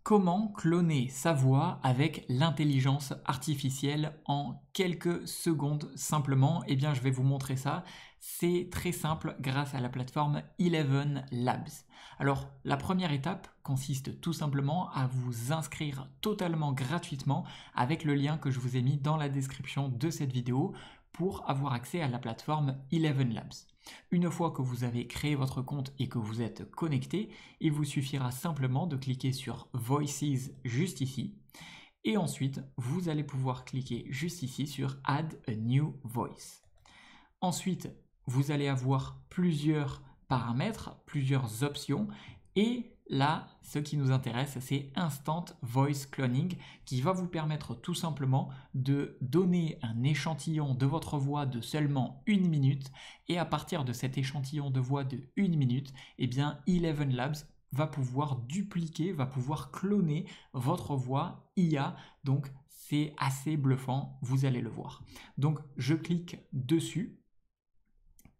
Comment cloner sa voix avec l'intelligence artificielle en quelques secondes simplement? Eh bien, je vais vous montrer ça. C'est très simple grâce à la plateforme Eleven Labs. Alors, la première étape consiste tout simplement à vous inscrire totalement gratuitement avec le lien que je vous ai mis dans la description de cette vidéo pour avoir accès à la plateforme Eleven Labs. Une fois que vous avez créé votre compte et que vous êtes connecté, il vous suffira simplement de cliquer sur Voices juste ici. Et ensuite, vous allez pouvoir cliquer juste ici sur Add a New Voice. Ensuite, vous allez avoir plusieurs paramètres, plusieurs options. Et là, ce qui nous intéresse, c'est Instant Voice Cloning qui va vous permettre tout simplement de donner un échantillon de votre voix de seulement 1 minute. Et à partir de cet échantillon de voix de 1 minute, eh bien, Eleven Labs va pouvoir dupliquer, va pouvoir cloner votre voix IA. Donc, c'est assez bluffant, vous allez le voir. Donc, je clique dessus.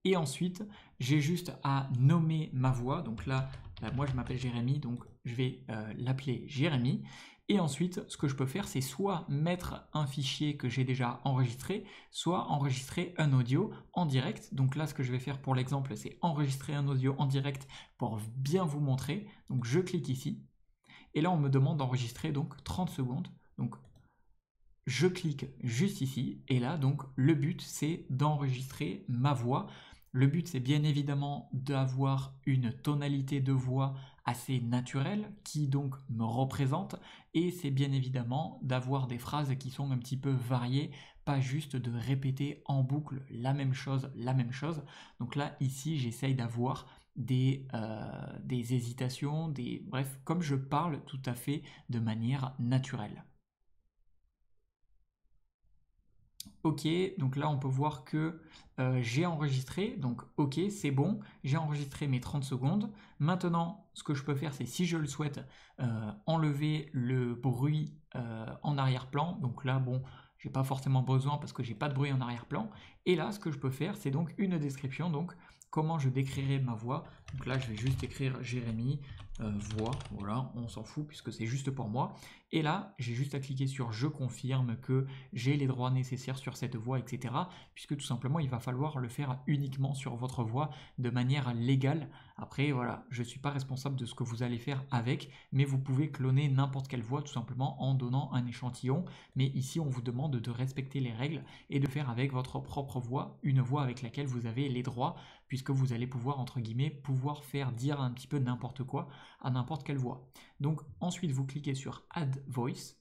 Et ensuite, j'ai juste à nommer ma voix. Donc là, moi je m'appelle Jérémy, donc je vais l'appeler Jérémy. Et ensuite, ce que je peux faire, c'est soit mettre un fichier que j'ai déjà enregistré, soit enregistrer un audio en direct. Donc là, ce que je vais faire pour l'exemple, c'est enregistrer un audio en direct pour bien vous montrer. Donc je clique ici. Et là, on me demande d'enregistrer donc 30 secondes. Donc je clique juste ici. Et là, donc le but, c'est d'enregistrer ma voix. Le but, c'est bien évidemment d'avoir une tonalité de voix assez naturelle qui donc me représente et c'est bien évidemment d'avoir des phrases qui sont un petit peu variées, pas juste de répéter en boucle la même chose. Donc là, ici, j'essaye d'avoir des hésitations, bref, comme je parle tout à fait de manière naturelle. Ok, donc là on peut voir que j'ai enregistré, donc ok c'est bon, j'ai enregistré mes 30 secondes. Maintenant ce que je peux faire c'est si je le souhaite enlever le bruit en arrière-plan, donc là bon j'ai pas forcément besoin parce que j'ai pas de bruit en arrière-plan. Et là ce que je peux faire c'est donc une description, donc comment je décrirai ma voix. Donc là je vais juste écrire Jérémy, voix, voilà, on s'en fout puisque c'est juste pour moi. Et là, j'ai juste à cliquer sur je confirme que j'ai les droits nécessaires sur cette voix, etc. Puisque tout simplement, il va falloir le faire uniquement sur votre voix de manière légale. Après, voilà, je ne suis pas responsable de ce que vous allez faire avec, mais vous pouvez cloner n'importe quelle voix tout simplement en donnant un échantillon. Mais ici, on vous demande de respecter les règles et de faire avec votre propre voix, une voix avec laquelle vous avez les droits, puisque vous allez pouvoir, entre guillemets, pouvoir faire dire un petit peu n'importe quoi à n'importe quelle voix. Donc ensuite, vous cliquez sur Add Voice.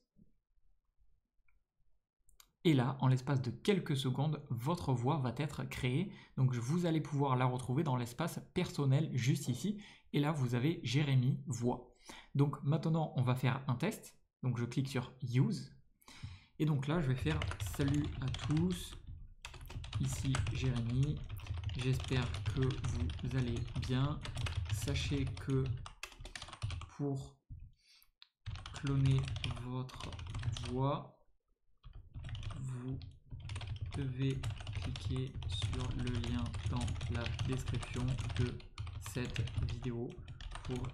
Et là, en l'espace de quelques secondes, votre voix va être créée. Donc vous allez pouvoir la retrouver dans l'espace personnel juste ici. Et là, vous avez Jérémy voix. Donc maintenant, on va faire un test. Donc je clique sur Use. Et donc là, je vais faire salut à tous. Ici Jérémy. J'espère que vous allez bien. Sachez que pour cloner votre voix, vous devez cliquer sur le lien dans la description de cette vidéo pour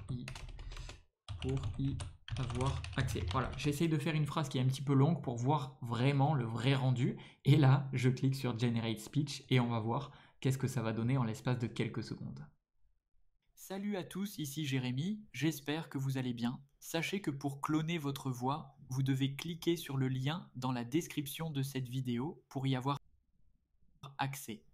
y avoir accès. Voilà, j'essaye de faire une phrase qui est un petit peu longue pour voir vraiment le vrai rendu. Et là, je clique sur Generate Speech et on va voir qu'est-ce que ça va donner en l'espace de quelques secondes. Salut à tous, ici Jérémy, j'espère que vous allez bien. Sachez que pour cloner votre voix, vous devez cliquer sur le lien dans la description de cette vidéo pour y avoir accès.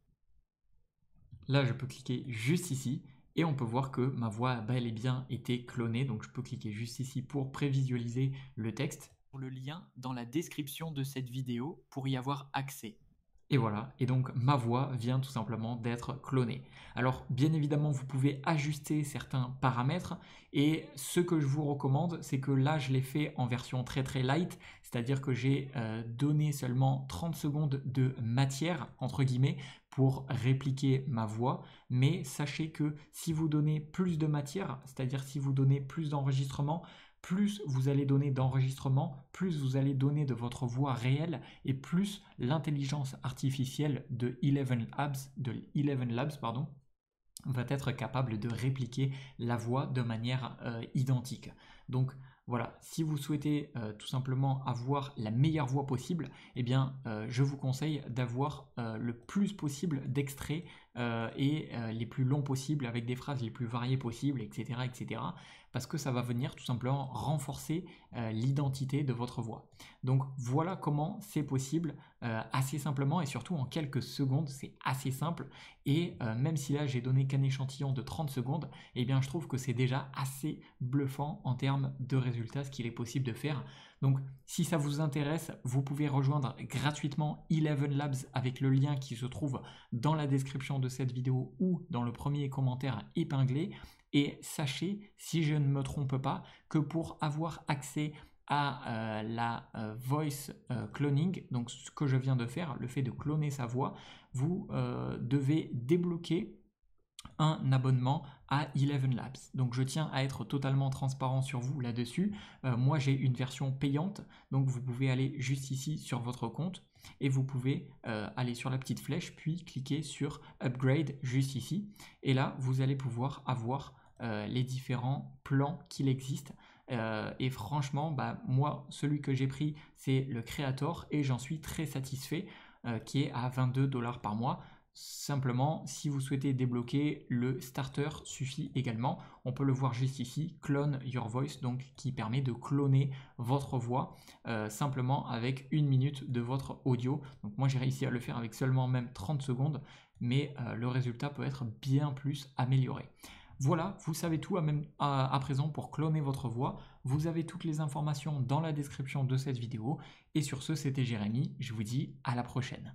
Là, je peux cliquer juste ici et on peut voir que ma voix a bel et bien été clonée. Donc je peux cliquer juste ici pour prévisualiser le texte. Le lien dans la description de cette vidéo pour y avoir accès. Et voilà, et donc ma voix vient tout simplement d'être clonée. Alors bien évidemment, vous pouvez ajuster certains paramètres et ce que je vous recommande, c'est que là je l'ai fait en version très light, c'est-à-dire que j'ai donné seulement 30 secondes de matière, entre guillemets, pour répliquer ma voix, mais sachez que si vous donnez plus de matière, c'est-à-dire si vous donnez plus d'enregistrement, plus vous allez donner d'enregistrement, plus vous allez donner de votre voix réelle et plus l'intelligence artificielle de Eleven Labs, va être capable de répliquer la voix de manière identique. Donc Voilà, si vous souhaitez tout simplement avoir la meilleure voix possible, eh bien, je vous conseille d'avoir le plus possible d'extraits les plus longs possibles avec des phrases les plus variées possibles, etc., etc., parce que ça va venir tout simplement renforcer l'identité de votre voix. Donc voilà comment c'est possible assez simplement et surtout en quelques secondes, c'est assez simple. Et même si là j'ai donné qu'un échantillon de 30 secondes, eh bien je trouve que c'est déjà assez bluffant en termes de résultats ce qu'il est possible de faire. Donc si ça vous intéresse, vous pouvez rejoindre gratuitement Eleven Labs avec le lien qui se trouve dans la description de cette vidéo ou dans le premier commentaire épinglé. Et sachez, si je ne me trompe pas, que pour avoir accès à la voice cloning, donc ce que je viens de faire, le fait de cloner sa voix, vous devez débloquer un abonnement à Eleven Labs. Donc je tiens à être totalement transparent sur vous là-dessus. Moi j'ai une version payante, donc vous pouvez aller juste ici sur votre compte et vous pouvez aller sur la petite flèche puis cliquer sur Upgrade juste ici. Et là vous allez pouvoir avoir les différents plans qu'il existe. Et franchement, bah, moi, celui que j'ai pris, c'est le Creator et j'en suis très satisfait, qui est à 22 $ par mois. Simplement, si vous souhaitez débloquer, le starter suffit également. On peut le voir juste ici, Clone Your Voice, donc qui permet de cloner votre voix simplement avec 1 minute de votre audio. Donc moi j'ai réussi à le faire avec seulement même 30 secondes, mais le résultat peut être bien plus amélioré. Voilà, vous savez tout à présent pour cloner votre voix. Vous avez toutes les informations dans la description de cette vidéo. Et sur ce, c'était Jérémy. Je vous dis à la prochaine.